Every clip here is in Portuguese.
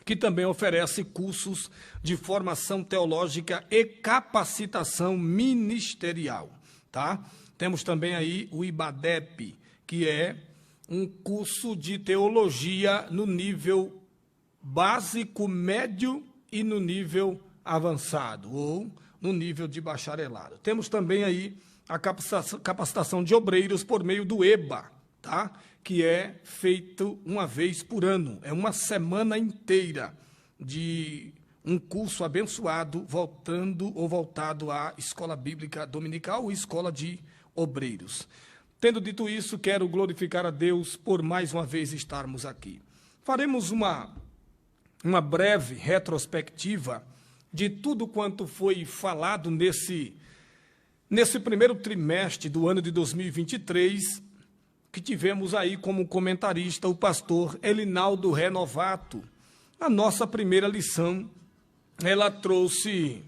que também oferece cursos de formação teológica e capacitação ministerial, tá? Temos também aí o IBADEP, que é um curso de teologia no nível básico, médio e no nível avançado, ou no nível de bacharelado. Temos também aí a capacitação de obreiros por meio do EBA, tá? Que é feito uma vez por ano. É uma semana inteira de um curso abençoado voltado à escola bíblica dominical ou escola de obreiros. Tendo dito isso, quero glorificar a Deus por mais uma vez estarmos aqui. Faremos uma breve retrospectiva de tudo quanto foi falado nesse primeiro trimestre do ano de 2023, que tivemos aí como comentarista o pastor Elinaldo Renovato. A nossa primeira lição, ela trouxe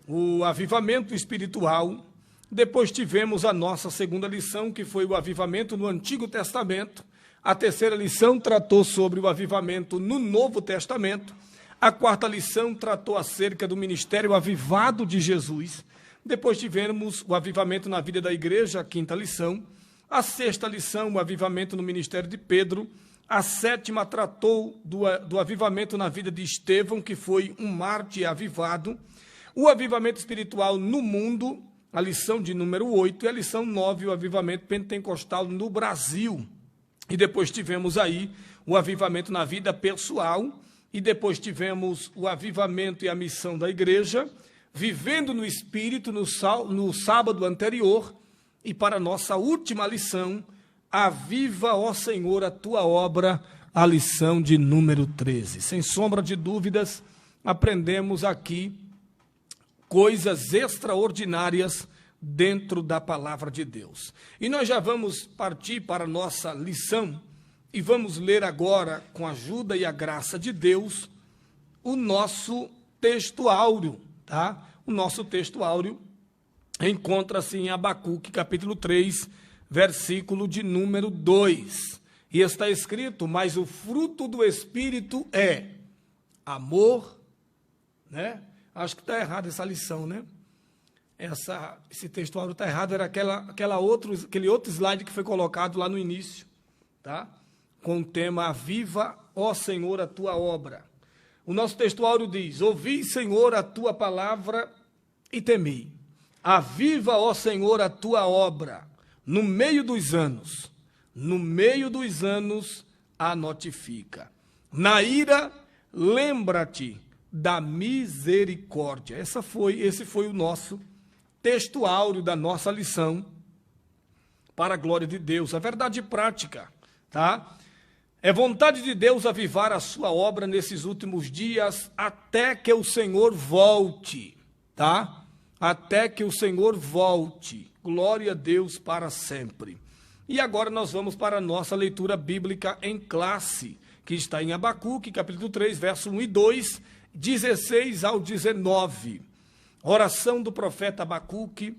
o avivamento espiritual. Depois tivemos a nossa segunda lição, que foi o avivamento no Antigo Testamento. A terceira lição tratou sobre o avivamento no Novo Testamento. A quarta lição tratou acerca do ministério avivado de Jesus. Depois tivemos o avivamento na vida da igreja, a quinta lição. A sexta lição, o avivamento no ministério de Pedro. A sétima tratou do avivamento na vida de Estevão, que foi um mártir avivado. O avivamento espiritual no mundo, a lição de número 8, e a lição 9, o avivamento pentecostal no Brasil. E depois tivemos aí o avivamento na vida pessoal, e depois tivemos o avivamento e a missão da igreja, vivendo no Espírito no sábado anterior. E para a nossa última lição, aviva, ó Senhor, a tua obra, a lição de número 13. Sem sombra de dúvidas, aprendemos aqui coisas extraordinárias dentro da palavra de Deus. E nós já vamos partir para a nossa lição e vamos ler agora, com a ajuda e a graça de Deus, o nosso texto áureo, tá? O nosso texto áureo encontra-se em Abacuque, capítulo 3, versículo de número 2. E está escrito: mas o fruto do Espírito é amor, né? Acho que está errado essa lição, né? Esse texto áureo está errado, era aquele outro slide que foi colocado lá no início, tá? Com o tema Aviva, ó Senhor, a tua obra. O nosso texto áureo diz: ouvi, Senhor, a tua palavra e temi. Aviva, ó Senhor, a tua obra. No meio dos anos a notifica. Na ira, lembra-te da misericórdia. Esse foi o nosso texto áureo da nossa lição, para a glória de Deus. A verdade prática, tá? É vontade de Deus avivar a sua obra nesses últimos dias, até que o Senhor volte, tá? Até que o Senhor volte. Glória a Deus para sempre. E agora nós vamos para a nossa leitura bíblica em classe, que está em Abacuque, capítulo 3, verso 1 e 2, 16 ao 19. Oração do profeta Abacuque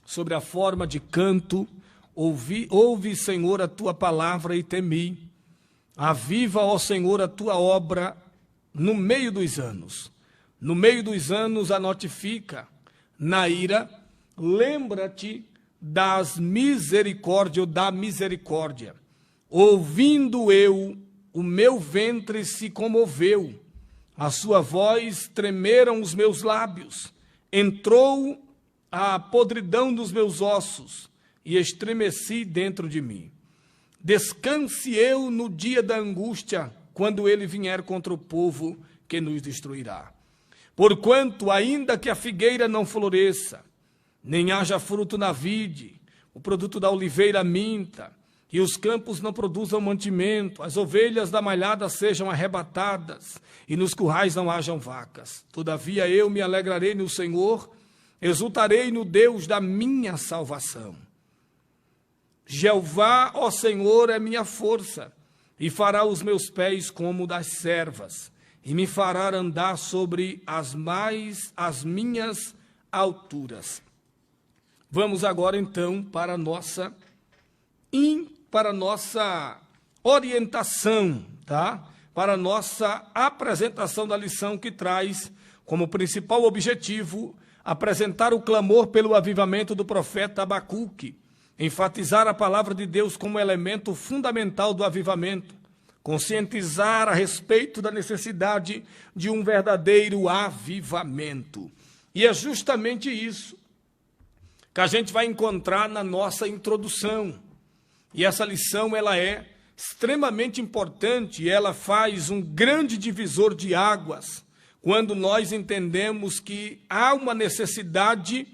sobre a forma de canto. Ouve, Senhor, a tua palavra e temi. Aviva, ó Senhor, a tua obra no meio dos anos. No meio dos anos a notifica. Na ira, lembra-te das misericórdias ou da misericórdia. Ouvindo eu, o meu ventre se comoveu. A sua voz tremeram os meus lábios. Entrou a podridão dos meus ossos e estremeci dentro de mim. Descanse eu no dia da angústia, quando ele vier contra o povo que nos destruirá. Porquanto, ainda que a figueira não floresça, nem haja fruto na vide, o produto da oliveira minta, e os campos não produzam mantimento, as ovelhas da malhada sejam arrebatadas, e nos currais não hajam vacas. Todavia eu me alegrarei no Senhor, exultarei no Deus da minha salvação. Jeová, ó Senhor, é minha força, e fará os meus pés como das servas, e me fará andar sobre as minhas alturas. Vamos agora, então, para a nossa orientação, tá? para a nossa apresentação da lição, que traz como principal objetivo apresentar o clamor pelo avivamento do profeta Abacuque, enfatizar a palavra de Deus como elemento fundamental do avivamento, conscientizar a respeito da necessidade de um verdadeiro avivamento. E é justamente isso que a gente vai encontrar na nossa introdução. E essa lição, ela é extremamente importante, ela faz um grande divisor de águas, quando nós entendemos que há uma necessidade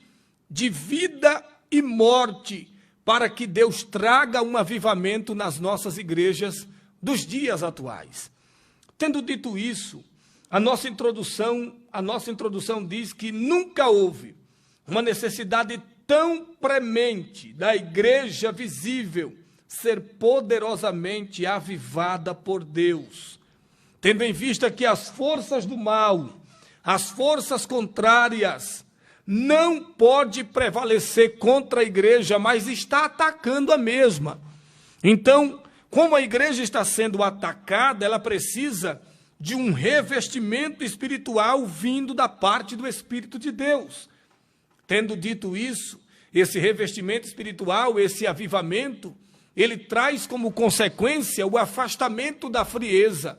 de vida e morte para que Deus traga um avivamento nas nossas igrejas dos dias atuais. Tendo dito isso, a nossa introdução diz que nunca houve uma necessidade tão premente da igreja visível ser poderosamente avivada por Deus. Tendo em vista que as forças do mal, as forças contrárias, não pode prevalecer contra a igreja, mas está atacando a mesma. Então, como a igreja está sendo atacada, ela precisa de um revestimento espiritual vindo da parte do Espírito de Deus. Tendo dito isso, esse revestimento espiritual, esse avivamento, ele traz como consequência o afastamento da frieza,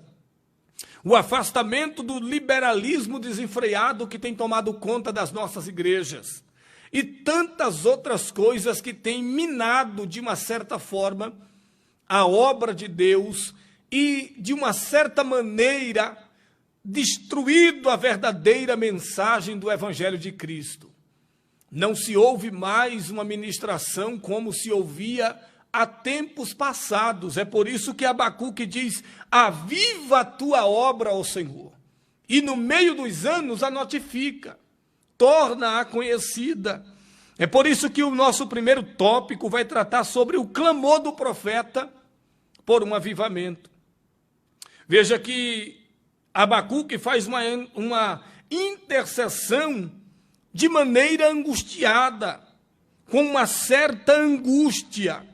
o afastamento do liberalismo desenfreado que tem tomado conta das nossas igrejas e tantas outras coisas que têm minado, de uma certa forma, a obra de Deus e, de uma certa maneira, destruído a verdadeira mensagem do Evangelho de Cristo. Não se ouve mais uma ministração como se ouvia há tempos passados. É por isso que Abacuque diz: aviva a tua obra, ó Senhor, e no meio dos anos a notifica, torna-a conhecida. É por isso que o nosso primeiro tópico vai tratar sobre o clamor do profeta por um avivamento. Veja que Abacuque faz uma intercessão de maneira angustiada, com uma certa angústia,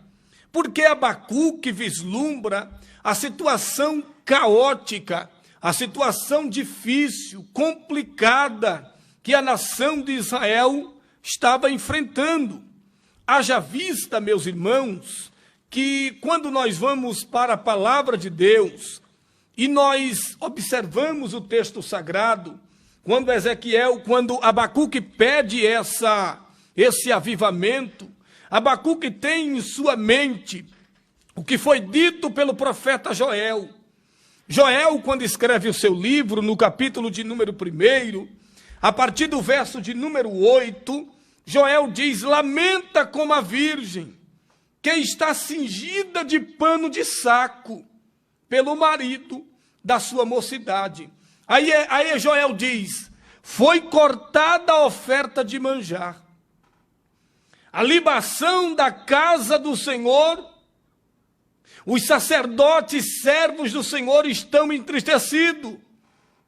porque Abacuque vislumbra a situação caótica, a situação difícil, complicada, que a nação de Israel estava enfrentando. Haja vista, meus irmãos, que quando nós vamos para a palavra de Deus e nós observamos o texto sagrado, quando Abacuque pede esse avivamento, Abacuque tem em sua mente o que foi dito pelo profeta Joel. Joel, quando escreve o seu livro, no capítulo de número 1, a partir do verso de número 8, Joel diz: lamenta como a virgem, que está cingida de pano de saco pelo marido da sua mocidade. Aí Joel diz: foi cortada a oferta de manjar, a libação da casa do Senhor, os sacerdotes servos do Senhor estão entristecidos.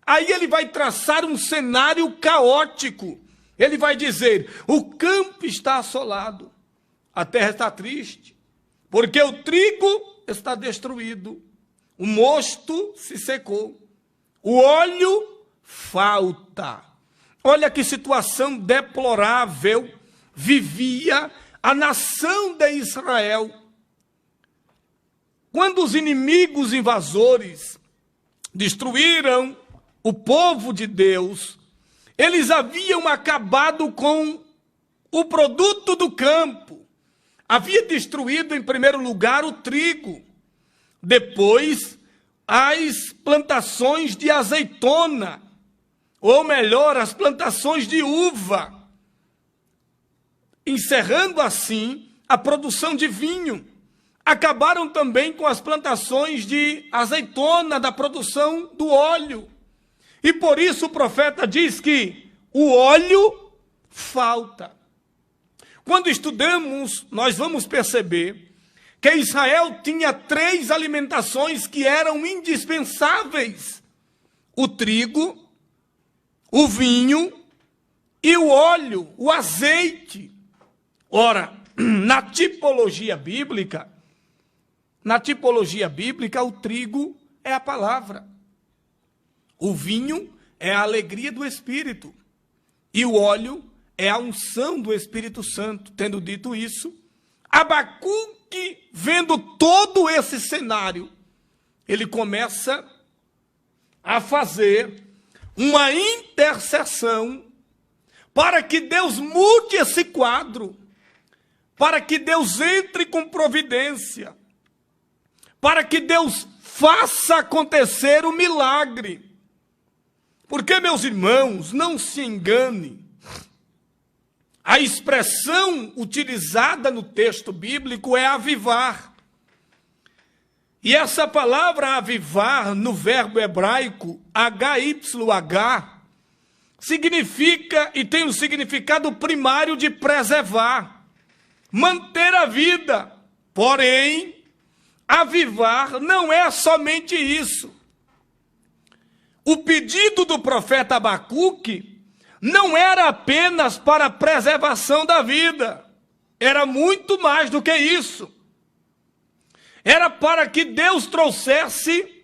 Aí ele vai traçar um cenário caótico. Ele vai dizer: o campo está assolado, a terra está triste, porque o trigo está destruído, o mosto se secou, o óleo falta. Olha que situação deplorável vivia a nação de Israel. Quando os inimigos invasores destruíram o povo de Deus, eles haviam acabado com o produto do campo. Havia destruído, em primeiro lugar, o trigo. Depois, as plantações de azeitona, ou melhor, as plantações de uva, encerrando assim a produção de vinho. Acabaram também com as plantações de azeitona, da produção do óleo. E por isso o profeta diz que o óleo falta. Quando estudamos, nós vamos perceber que Israel tinha 3 alimentações que eram indispensáveis: o trigo, o vinho e o óleo, o azeite. Ora, na tipologia bíblica, o trigo é a palavra. O vinho é a alegria do Espírito. E o óleo é a unção do Espírito Santo. Tendo dito isso, Abacuque, vendo todo esse cenário, ele começa a fazer uma intercessão para que Deus mude esse quadro, para que Deus entre com providência, para que Deus faça acontecer o milagre. Porque, meus irmãos, não se engane, a expressão utilizada no texto bíblico é avivar. E essa palavra avivar, no verbo hebraico HYH, significa e tem um significado primário de preservar, manter a vida. Porém, avivar não é somente isso. O pedido do profeta Abacuque não era apenas para a preservação da vida, era muito mais do que isso. Era para que Deus trouxesse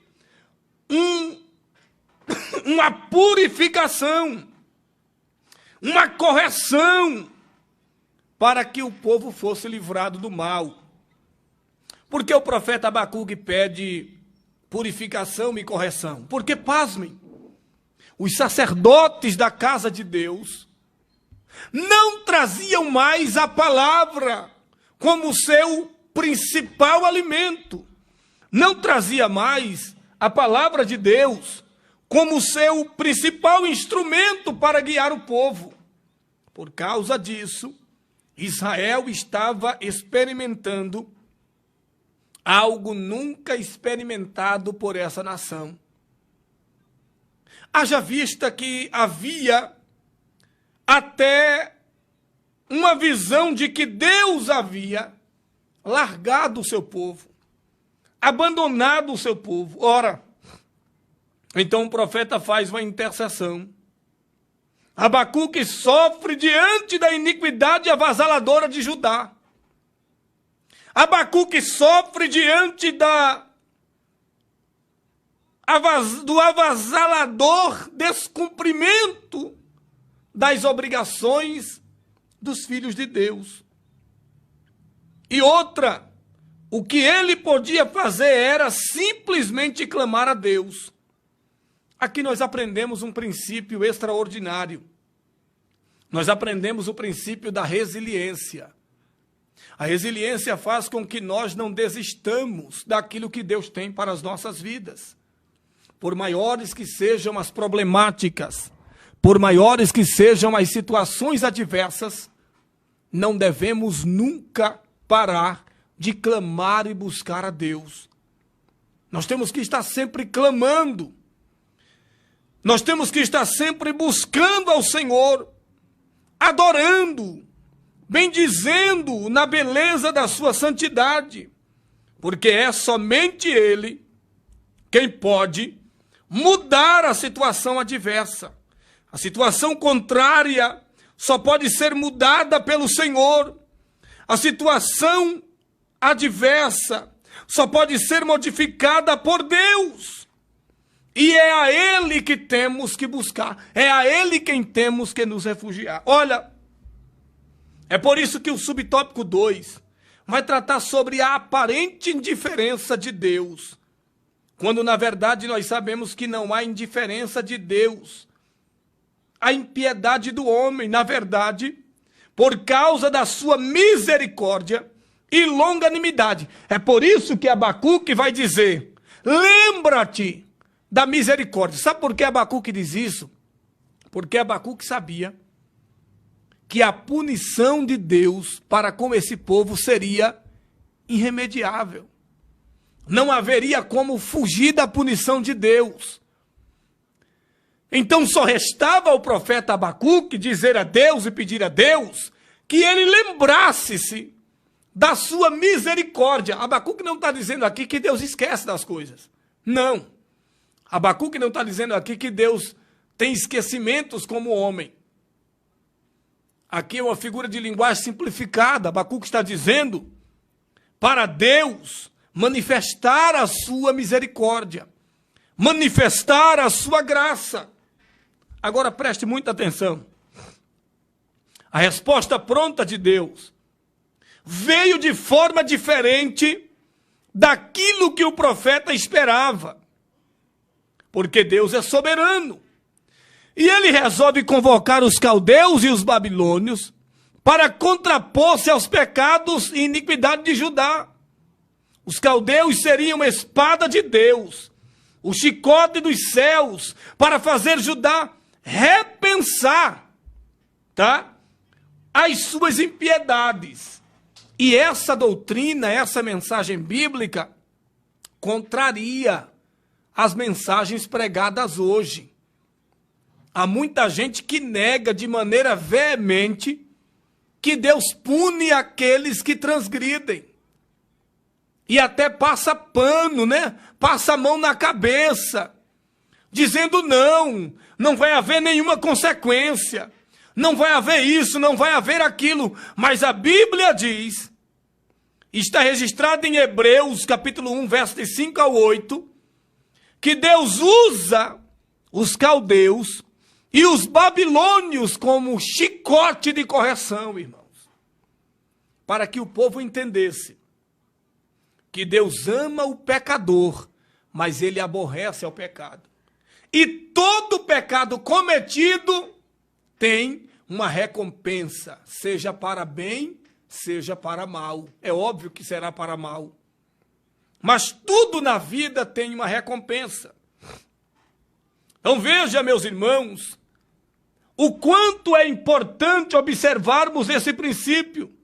uma purificação, uma correção, para que o povo fosse livrado do mal. Porque o profeta Abacuque pede purificação e correção? Porque, pasmem, os sacerdotes da casa de Deus não traziam mais a palavra como seu principal alimento. Não trazia mais a palavra de Deus como seu principal instrumento para guiar o povo. Por causa disso, Israel estava experimentando algo nunca experimentado por essa nação. Haja vista que havia até uma visão de que Deus havia largado o seu povo, abandonado o seu povo. Ora, então o profeta faz uma intercessão. Abacuque sofre diante da iniquidade avassaladora de Judá. Abacuque sofre diante do avassalador descumprimento das obrigações dos filhos de Deus. E outra, o que ele podia fazer era simplesmente clamar a Deus. Aqui nós aprendemos um princípio extraordinário. Nós aprendemos o princípio da resiliência. A resiliência faz com que nós não desistamos daquilo que Deus tem para as nossas vidas. Por maiores que sejam as problemáticas, por maiores que sejam as situações adversas, não devemos nunca parar de clamar e buscar a Deus. Nós temos que estar sempre clamando. Nós temos que estar sempre buscando ao Senhor, adorando, bendizendo na beleza da sua santidade, porque é somente Ele quem pode mudar a situação adversa. A situação contrária só pode ser mudada pelo Senhor. A situação adversa só pode ser modificada por Deus. E é a Ele que temos que buscar. É a Ele quem temos que nos refugiar. Olha, é por isso que o subtópico 2 vai tratar sobre a aparente indiferença de Deus. Quando, na verdade, nós sabemos que não há indiferença de Deus. A impiedade do homem, na verdade, por causa da sua misericórdia e longanimidade. É por isso que Abacuque vai dizer, lembra-te da misericórdia. Sabe por que Abacuque diz isso? Porque Abacuque sabia que a punição de Deus para com esse povo seria irremediável. Não haveria como fugir da punição de Deus. Então só restava ao profeta Abacuque dizer a Deus e pedir a Deus que ele lembrasse-se da sua misericórdia. Abacuque não está dizendo aqui que Deus esquece das coisas. Não. Abacuque não está dizendo aqui que Deus tem esquecimentos como homem. Aqui é uma figura de linguagem simplificada. Abacuque está dizendo para Deus manifestar a sua misericórdia. manifestar a sua graça. Agora preste muita atenção. A resposta pronta de Deus veio de forma diferente daquilo que o profeta esperava. Porque Deus é soberano. E ele resolve convocar os caldeus e os babilônios para contrapor-se aos pecados e iniquidade de Judá. Os caldeus seriam uma espada de Deus, o chicote dos céus, para fazer Judá repensar, as suas impiedades. E essa doutrina, essa mensagem bíblica, contraria as mensagens pregadas hoje. Há muita gente que nega de maneira veemente que Deus pune aqueles que transgridem. E até passa pano, Passa a mão na cabeça, dizendo não vai haver nenhuma consequência. Não vai haver isso, não vai haver aquilo. Mas a Bíblia diz, está registrado em Hebreus, capítulo 1, versos de 5 a 8, que Deus usa os caldeus e os babilônios como chicote de correção, irmãos, para que o povo entendesse que Deus ama o pecador, mas ele aborrece ao pecado. E todo pecado cometido tem uma recompensa, seja para bem, seja para mal. É óbvio que será para mal. Mas tudo na vida tem uma recompensa. Então veja, meus irmãos, o quanto é importante observarmos esse princípio.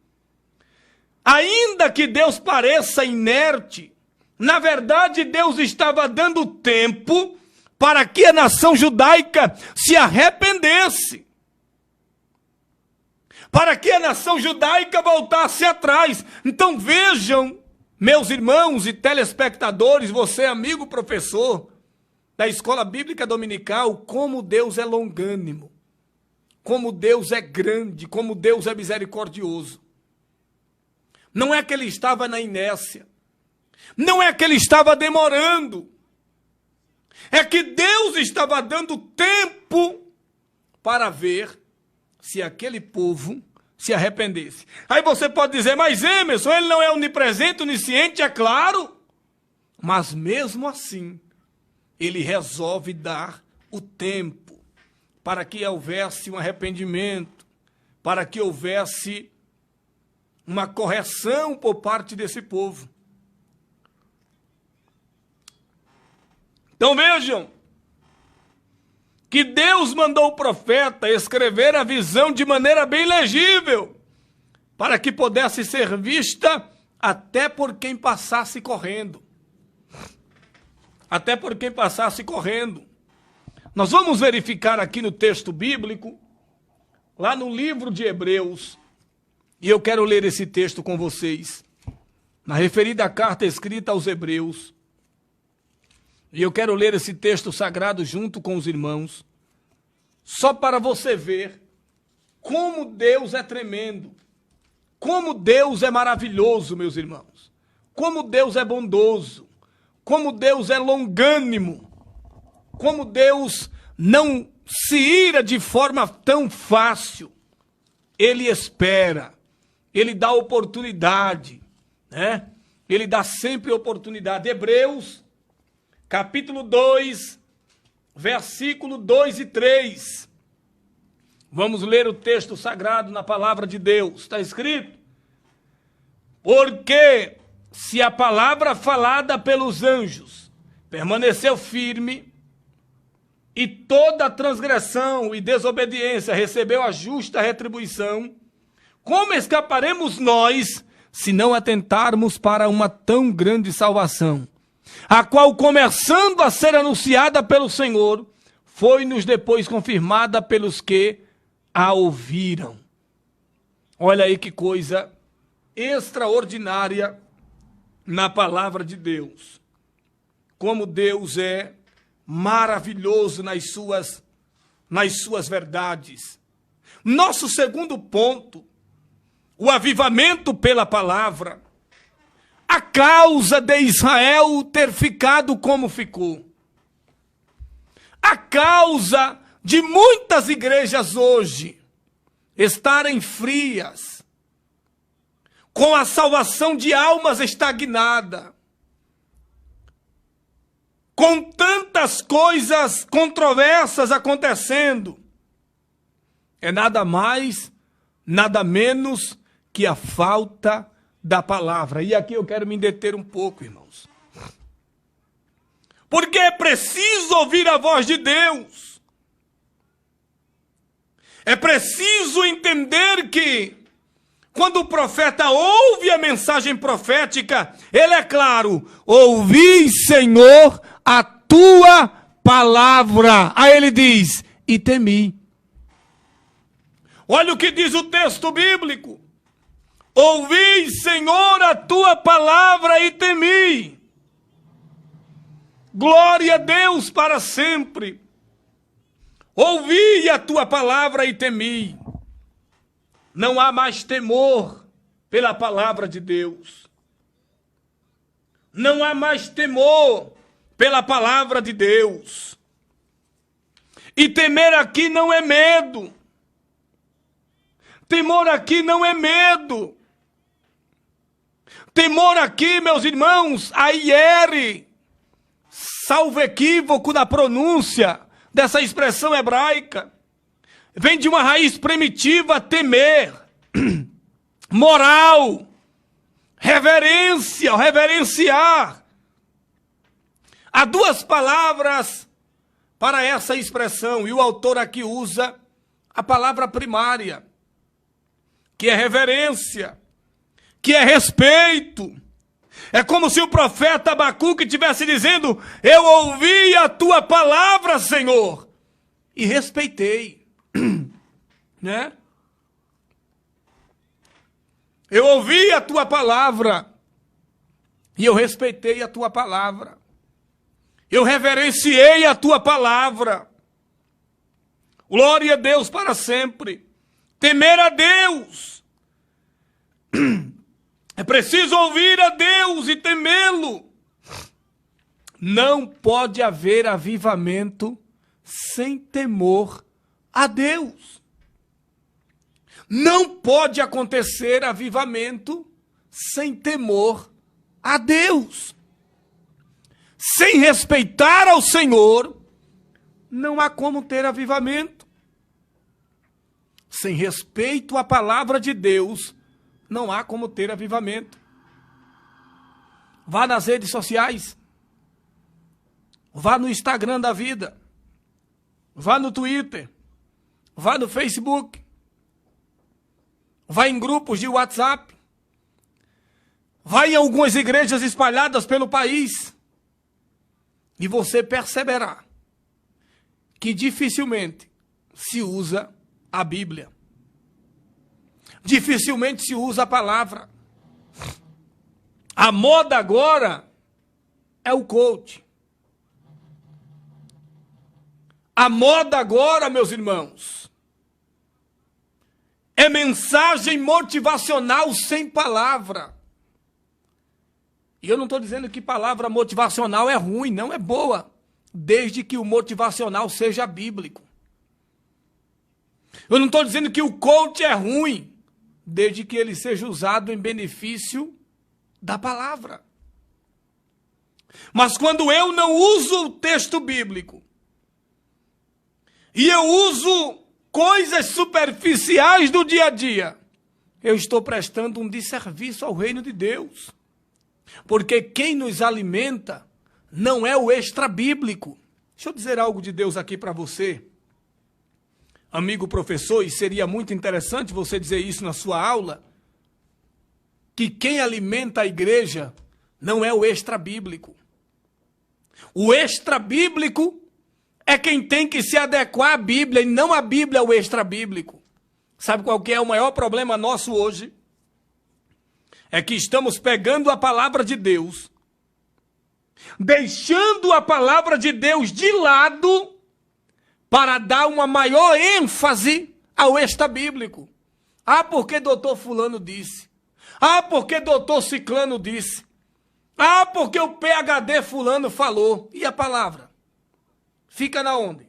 Ainda que Deus pareça inerte, na verdade Deus estava dando tempo para que a nação judaica se arrependesse. Para que a nação judaica voltasse atrás. Então vejam, meus irmãos e telespectadores, você amigo professor da Escola Bíblica Dominical, como Deus é longânimo, como Deus é grande, como Deus é misericordioso. Não é que ele estava na inércia, não é que ele estava demorando, é que Deus estava dando tempo para ver se aquele povo se arrependesse. Aí você pode dizer, mas Emerson, ele não é onipresente, onisciente, é claro. Mas mesmo assim, ele resolve dar o tempo para que houvesse um arrependimento, para que houvesse uma correção por parte desse povo. Então vejam, que Deus mandou o profeta escrever a visão de maneira bem legível, para que pudesse ser vista até por quem passasse correndo. Até por quem passasse correndo. Nós vamos verificar aqui no texto bíblico, lá no livro de Hebreus, e eu quero ler esse texto com vocês, na referida carta escrita aos Hebreus. E eu quero ler esse texto sagrado junto com os irmãos, só para você ver como Deus é tremendo, como Deus é maravilhoso, meus irmãos, como Deus é bondoso, como Deus é longânimo, como Deus não se ira de forma tão fácil. Ele espera, ele dá oportunidade, Ele dá sempre oportunidade. Hebreus, capítulo 2, versículo 2 e 3. Vamos ler o texto sagrado na palavra de Deus. Está escrito: porque se a palavra falada pelos anjos permaneceu firme, e toda transgressão e desobediência recebeu a justa retribuição, como escaparemos nós se não atentarmos para uma tão grande salvação, a qual, começando a ser anunciada pelo Senhor, foi-nos depois confirmada pelos que a ouviram. Olha aí que coisa extraordinária na palavra de Deus. Como Deus é maravilhoso nas suas verdades. Nosso segundo ponto, o avivamento pela palavra. A causa de Israel ter ficado como ficou. causa de muitas igrejas hoje estarem frias, com a salvação de almas estagnada, com tantas coisas controversas acontecendo, é nada mais, nada menos que a falta da palavra. E aqui eu quero me deter um pouco, irmãos. Porque é preciso ouvir a voz de Deus. É preciso entender que, quando o profeta ouve a mensagem profética, ele é claro: ouvi, Senhor, a tua palavra. Aí ele diz: e temi. Olha o que diz o texto bíblico: ouvi, Senhor, a tua palavra e temi. Glória a Deus para sempre. Ouvi a tua palavra e temi. Não há mais temor pela palavra de Deus. Não há mais temor pela palavra de Deus. E temer aqui não é medo. Temor aqui não é medo. Temor aqui, meus irmãos, a hiere, salvo equívoco na pronúncia dessa expressão hebraica, vem de uma raiz primitiva: temer, moral, reverência, reverenciar. Há duas palavras para essa expressão, e o autor aqui usa a palavra primária, que é reverência, que é respeito. É como se o profeta Abacuque estivesse dizendo: eu ouvi a tua palavra, Senhor, e respeitei. Né? Eu ouvi a tua palavra e eu respeitei a tua palavra. Eu reverenciei a tua palavra. Glória a Deus para sempre. Temer a Deus. É preciso ouvir a Deus e temê-lo. Não pode haver avivamento sem temor a Deus. Não pode acontecer avivamento sem temor a Deus. Sem respeitar ao Senhor, não há como ter avivamento. Sem respeito à palavra de Deus, não há como ter avivamento. Vá nas redes sociais. Vá no Instagram da vida. Vá no Twitter. Vá no Facebook. Vá em grupos de WhatsApp. Vá em algumas igrejas espalhadas pelo país. E você perceberá que dificilmente se usa a Bíblia. Dificilmente se usa a palavra. A moda agora é o coach. A moda agora, meus irmãos, é mensagem motivacional sem palavra. E eu não estou dizendo que palavra motivacional é ruim, não, é boa, desde que o motivacional seja bíblico. Eu não estou dizendo que o coach é ruim, desde que ele seja usado em benefício da palavra. Mas quando eu não uso o texto bíblico, e eu uso coisas superficiais do dia a dia, eu estou prestando um desserviço ao reino de Deus. Porque quem nos alimenta não é o extra-bíblico. Deixa eu dizer algo de Deus aqui para você, amigo professor, e seria muito interessante você dizer isso na sua aula, que quem alimenta a igreja não é o extra-bíblico. O extra-bíblico é quem tem que se adequar à Bíblia, e não a Bíblia ao extra-bíblico. Sabe qual que é o maior problema nosso hoje? É que estamos pegando a palavra de Deus, deixando a palavra de Deus de lado, para dar uma maior ênfase ao extra-bíblico. Ah, porque doutor fulano disse. Ah, porque doutor ciclano disse. Ah, porque o PhD fulano falou. E a palavra? Fica na onde?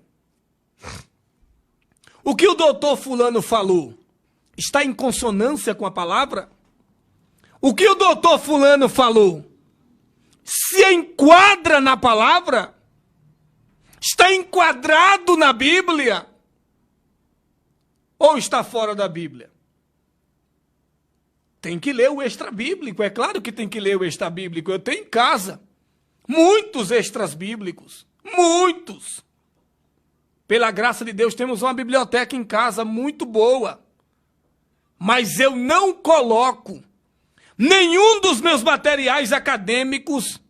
O que o doutor fulano falou está em consonância com a palavra? O que o doutor fulano falou se enquadra na palavra? Está enquadrado na Bíblia? Ou está fora da Bíblia? Tem que ler o extra-bíblico, é claro que tem que ler o extra-bíblico. Eu tenho em casa muitos extras bíblicos, muitos. Pela graça de Deus, temos uma biblioteca em casa muito boa. Mas eu não coloco nenhum dos meus materiais acadêmicos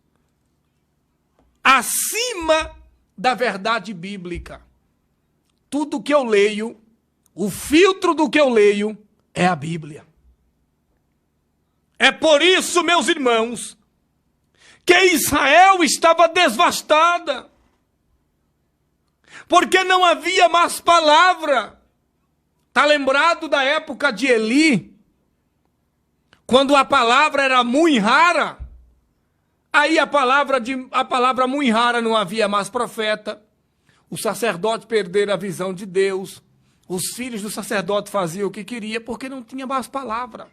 acima da verdade bíblica. Tudo que eu leio, o filtro do que eu leio é a Bíblia. É por isso, meus irmãos, que Israel estava devastada. Porque não havia mais palavra. Está lembrado da época de Eli? Quando a palavra era muito rara. Aí a palavra muito rara, não havia mais profeta. O sacerdote perderam a visão de Deus. Os filhos do sacerdote faziam o que queria porque não tinha mais palavra.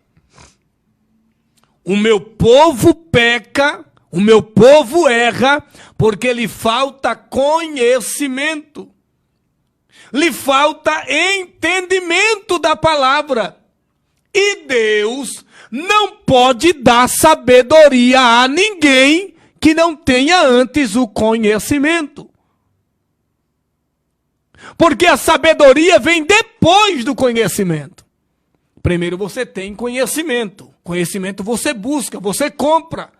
O meu povo peca, o meu povo erra, porque lhe falta conhecimento. Lhe falta entendimento da palavra. E Deus não pode dar sabedoria a ninguém que não tenha antes o conhecimento. Porque a sabedoria vem depois do conhecimento. Primeiro você tem conhecimento. Conhecimento você busca, você compra.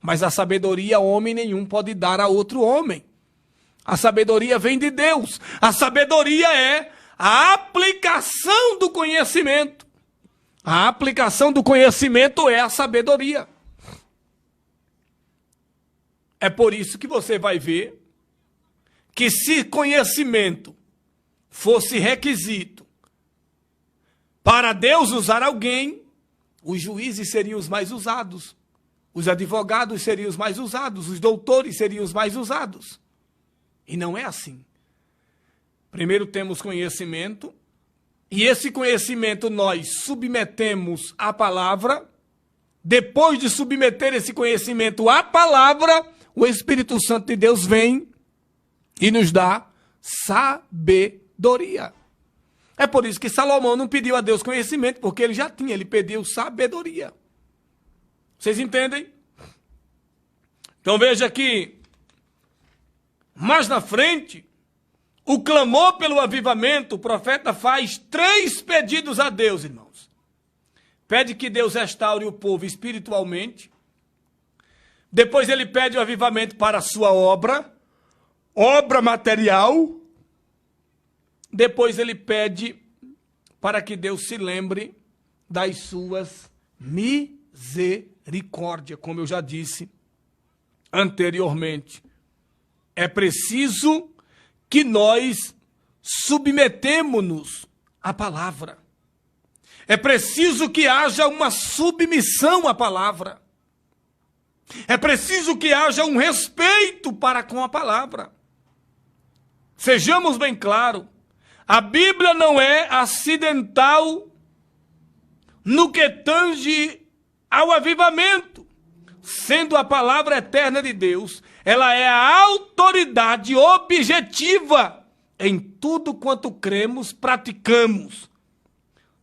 Mas a sabedoria homem nenhum pode dar a outro homem. A sabedoria vem de Deus. A sabedoria é a aplicação do conhecimento. A aplicação do conhecimento é a sabedoria. É por isso que você vai ver que se conhecimento fosse requisito para Deus usar alguém, os juízes seriam os mais usados, os advogados seriam os mais usados, os doutores seriam os mais usados. E não é assim. Primeiro temos conhecimento, e esse conhecimento nós submetemos à palavra. Depois de submeter esse conhecimento à palavra, o Espírito Santo de Deus vem e nos dá sabedoria. É por isso que Salomão não pediu a Deus conhecimento, porque ele já tinha, ele pediu sabedoria. Vocês entendem? Então veja que, mais na frente, o clamor pelo avivamento, o profeta faz 3 pedidos a Deus, irmãos. Pede que Deus restaure o povo espiritualmente. Depois ele pede o avivamento para a sua obra material. Depois ele pede para que Deus se lembre das suas misericórdias, como eu já disse anteriormente. É preciso que nós submetemos-nos à palavra. É preciso que haja uma submissão à palavra. É preciso que haja um respeito para com a palavra. Sejamos bem claros. A Bíblia não é acidental no que tange ao avivamento. Sendo a palavra eterna de Deus, ela é a autoridade objetiva em tudo quanto cremos, praticamos.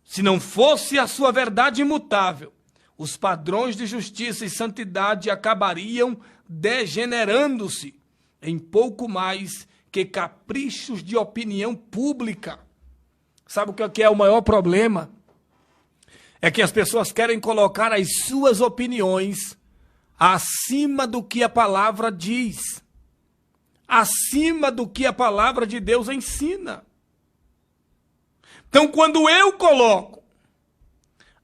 Se não fosse a sua verdade imutável, os padrões de justiça e santidade acabariam degenerando-se em pouco mais que caprichos de opinião pública. Sabe o que é o maior problema? É que as pessoas querem colocar as suas opiniões acima do que a palavra diz, acima do que a palavra de Deus ensina. Então, quando eu coloco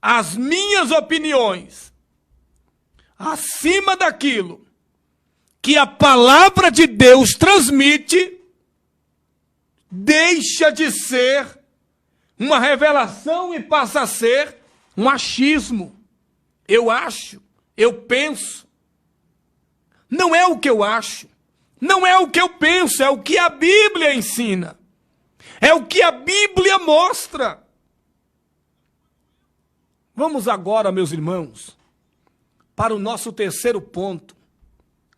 as minhas opiniões acima daquilo que a palavra de Deus transmite, deixa de ser uma revelação e passa a ser um achismo. Eu acho, eu penso. Não é o que eu acho, não é o que eu penso, é o que a Bíblia ensina. É o que a Bíblia mostra. Vamos agora, meus irmãos, para o nosso terceiro ponto.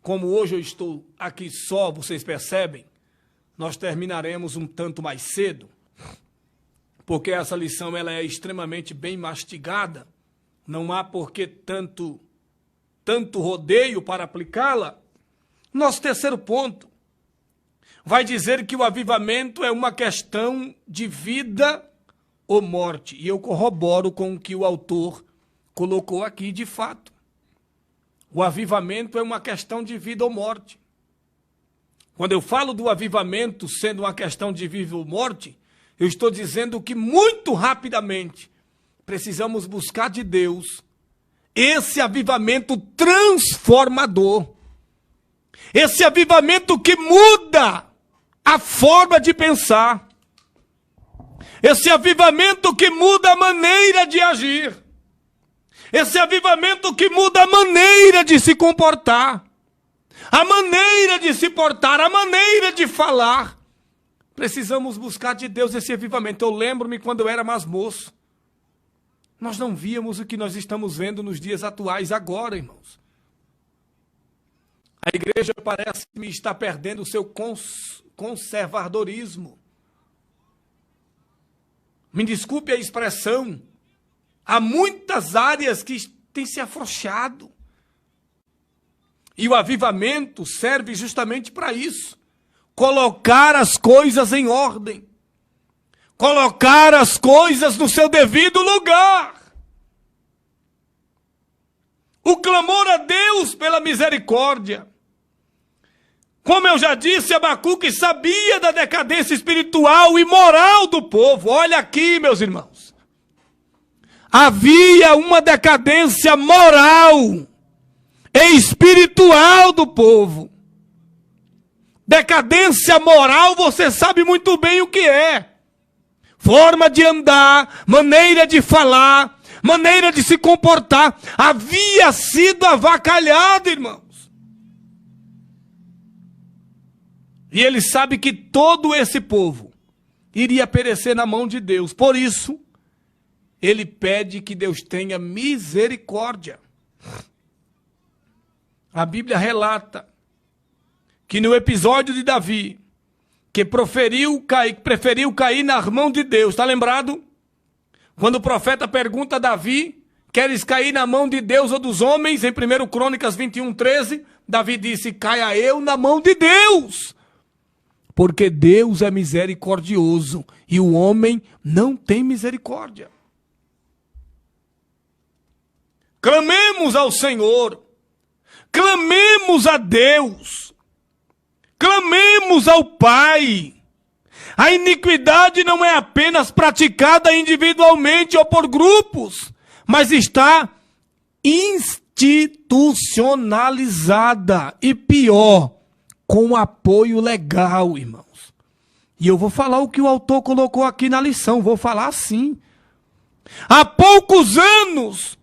Como hoje eu estou aqui só, vocês percebem, nós terminaremos um tanto mais cedo, porque essa lição ela é extremamente bem mastigada. Não há por que tanto rodeio para aplicá-la. Nosso terceiro ponto vai dizer que o avivamento é uma questão de vida ou morte. E eu corroboro com o que o autor colocou aqui de fato. O avivamento é uma questão de vida ou morte. Quando eu falo do avivamento sendo uma questão de vida ou morte, eu estou dizendo que muito rapidamente precisamos buscar de Deus esse avivamento transformador. Esse avivamento que muda a forma de pensar. Esse avivamento que muda a maneira de agir. Esse avivamento que muda a maneira de se comportar. A maneira de se portar, a maneira de falar. Precisamos buscar de Deus esse avivamento. Eu lembro-me quando eu era mais moço. Nós não víamos o que nós estamos vendo nos dias atuais agora, irmãos. A igreja parece-me estar perdendo o seu conservadorismo. Me desculpe a expressão. Há muitas áreas que têm se afrouxado. E o avivamento serve justamente para isso. Colocar as coisas em ordem. Colocar as coisas no seu devido lugar. O clamor a Deus pela misericórdia. Como eu já disse, Abacuque sabia da decadência espiritual e moral do povo. Olha aqui, meus irmãos. Havia uma decadência moral e espiritual do povo. Decadência moral, você sabe muito bem o que é. Forma de andar, maneira de falar, maneira de se comportar. Havia sido avacalhado, irmãos. E ele sabe que todo esse povo iria perecer na mão de Deus. Por isso, ele pede que Deus tenha misericórdia. A Bíblia relata que no episódio de Davi, que preferiu cair na mão de Deus, está lembrado? Quando o profeta pergunta a Davi, queres cair na mão de Deus ou dos homens? Em 1 Crônicas 21:13, Davi disse, caia eu na mão de Deus. Porque Deus é misericordioso e o homem não tem misericórdia. Clamemos ao Senhor. Clamemos a Deus. Clamemos ao Pai. A iniquidade não é apenas praticada individualmente ou por grupos, mas está institucionalizada e pior, com apoio legal, irmãos. E eu vou falar o que o autor colocou aqui na lição, vou falar assim. Há poucos anos,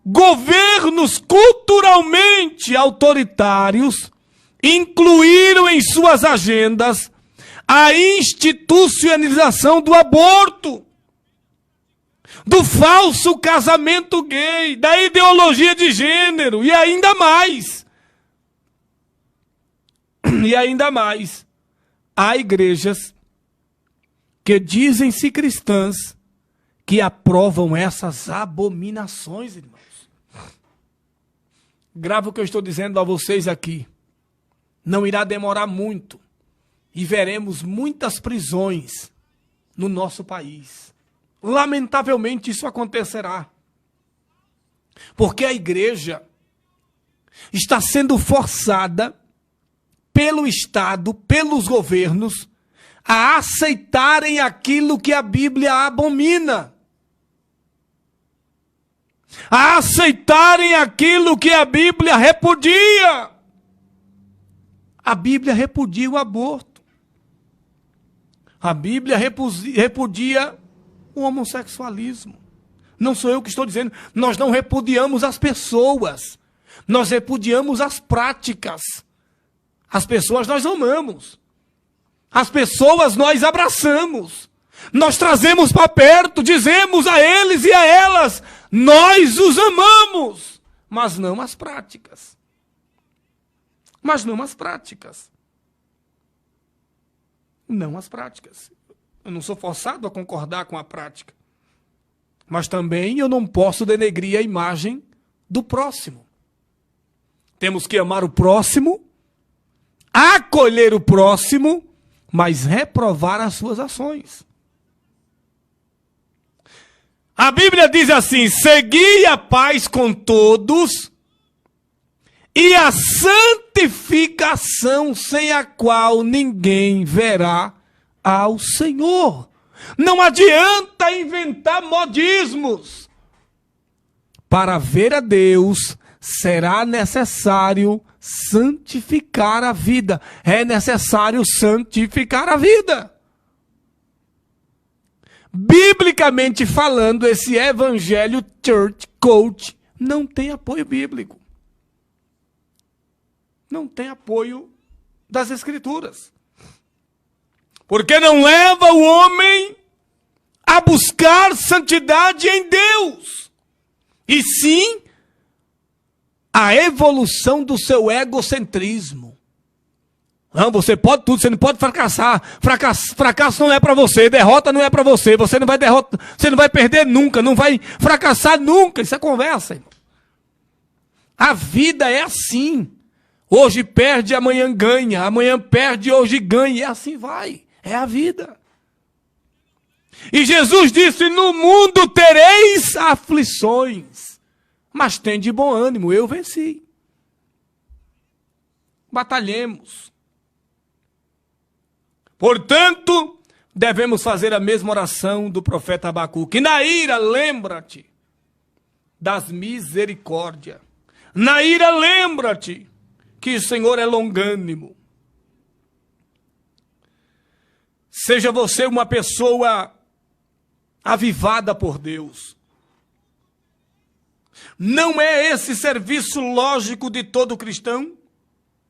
governos culturalmente autoritários incluíram em suas agendas a institucionalização do aborto, do falso casamento gay, da ideologia de gênero e ainda mais. E ainda mais, há igrejas que dizem-se cristãs que aprovam essas abominações, irmãos. Grave o que eu estou dizendo a vocês aqui. Não irá demorar muito e veremos muitas prisões no nosso país. Lamentavelmente isso acontecerá. Porque a igreja está sendo forçada pelo Estado, pelos governos, a aceitarem aquilo que a Bíblia abomina. A aceitarem aquilo que a Bíblia repudia. A Bíblia repudia o aborto. A Bíblia repudia o homossexualismo. Não sou eu que estou dizendo. Nós não repudiamos as pessoas. Nós repudiamos as práticas. As pessoas nós amamos. As pessoas nós abraçamos, nós trazemos para perto, dizemos a eles e a elas, nós os amamos, mas não as práticas. Mas não as práticas. Não as práticas. Eu não sou forçado a concordar com a prática. Mas também eu não posso denegrir a imagem do próximo. Temos que amar o próximo, acolher o próximo, mas reprovar as suas ações. A Bíblia diz assim: segui a paz com todos e a santificação, sem a qual ninguém verá ao Senhor. Não adianta inventar modismos. Para ver a Deus, será necessário santificar a vida. É necessário santificar a vida. Biblicamente falando, esse evangelho church coach não tem apoio bíblico. Não tem apoio das Escrituras. Porque não leva o homem a buscar santidade em Deus. E sim, a evolução do seu egocentrismo. Não, você pode tudo, você não pode fracassar. Fracasso não é para você, derrota não é para você. Você não vai derrotar, você não vai perder nunca, não vai fracassar nunca. Isso é conversa, irmão. A vida é assim. Hoje perde, amanhã ganha. Amanhã perde, hoje ganha. E assim vai. É a vida. E Jesus disse: no mundo tereis aflições, mas tende bom ânimo, eu venci. Batalhemos. Portanto, devemos fazer a mesma oração do profeta Abacuque. Na ira, lembra-te das misericórdias. Na ira, lembra-te que o Senhor é longânimo. Seja você uma pessoa avivada por Deus. Não é esse serviço lógico de todo cristão?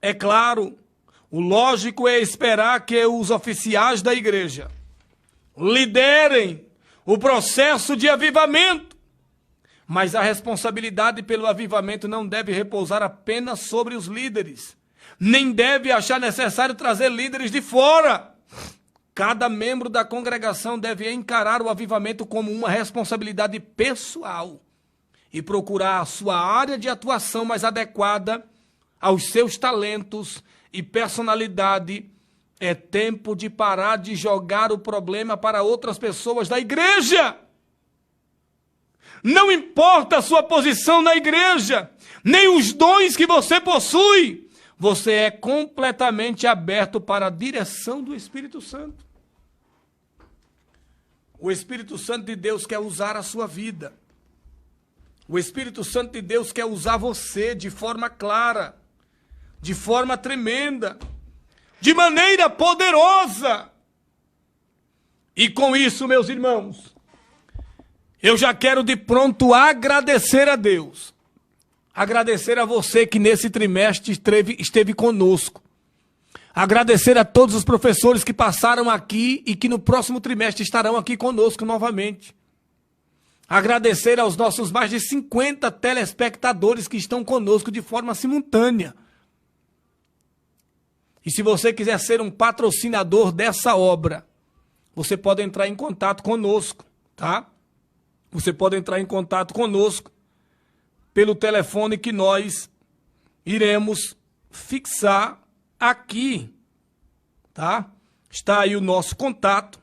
É claro, o lógico é esperar que os oficiais da igreja liderem o processo de avivamento. Mas a responsabilidade pelo avivamento não deve repousar apenas sobre os líderes. Nem deve achar necessário trazer líderes de fora. Cada membro da congregação deve encarar o avivamento como uma responsabilidade pessoal e procurar a sua área de atuação mais adequada aos seus talentos e personalidade. É tempo de parar de jogar o problema para outras pessoas da igreja. Não importa a sua posição na igreja, nem os dons que você possui, você é completamente aberto para a direção do Espírito Santo. O Espírito Santo de Deus quer usar a sua vida. O Espírito Santo de Deus quer usar você de forma clara, de forma tremenda, de maneira poderosa. E com isso, meus irmãos, eu já quero de pronto agradecer a Deus. Agradecer a você que nesse trimestre esteve conosco. Agradecer a todos os professores que passaram aqui e que no próximo trimestre estarão aqui conosco novamente. Agradecer aos nossos mais de 50 telespectadores que estão conosco de forma simultânea. E se você quiser ser um patrocinador dessa obra, você pode entrar em contato conosco, tá? Você pode entrar em contato conosco pelo telefone que nós iremos fixar aqui, tá? Está aí o nosso contato,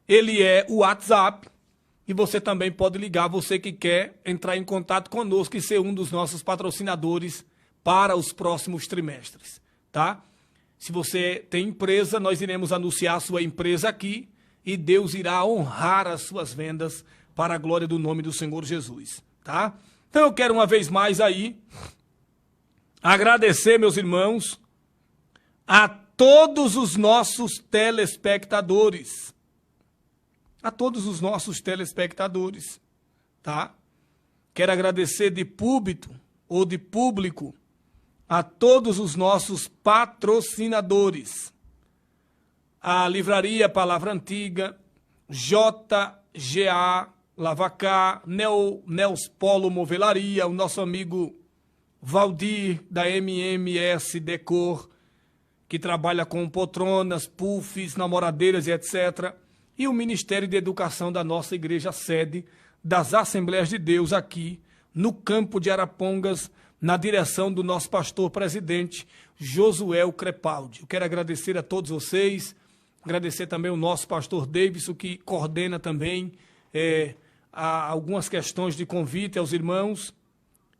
ele é o WhatsApp, e você também pode ligar, você que quer entrar em contato conosco e ser um dos nossos patrocinadores para os próximos trimestres, tá? Se você tem empresa, nós iremos anunciar a sua empresa aqui e Deus irá honrar as suas vendas para a glória do nome do Senhor Jesus, tá? Então eu quero uma vez mais aí agradecer, meus irmãos, a todos os nossos telespectadores. A todos os nossos telespectadores, tá? Quero agradecer de púlpito ou de público a todos os nossos patrocinadores. a Livraria Palavra Antiga, JGA Lavacá, Neos Polo Movelaria, o nosso amigo Valdir, da MMS Decor, que trabalha com poltronas, puffs, namoradeiras e etc. E o Ministério de Educação da nossa igreja sede das Assembleias de Deus aqui no campo de Arapongas, na direção do nosso pastor presidente, Josuel Crepaldi. Eu quero agradecer a todos vocês, agradecer também o nosso pastor Davidson, que coordena também algumas questões de convite aos irmãos,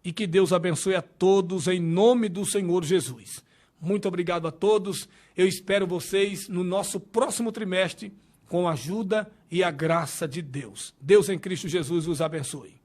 e que Deus abençoe a todos em nome do Senhor Jesus. Muito obrigado a todos. Eu espero vocês no nosso próximo trimestre com a ajuda e a graça de Deus. Deus em Cristo Jesus os abençoe.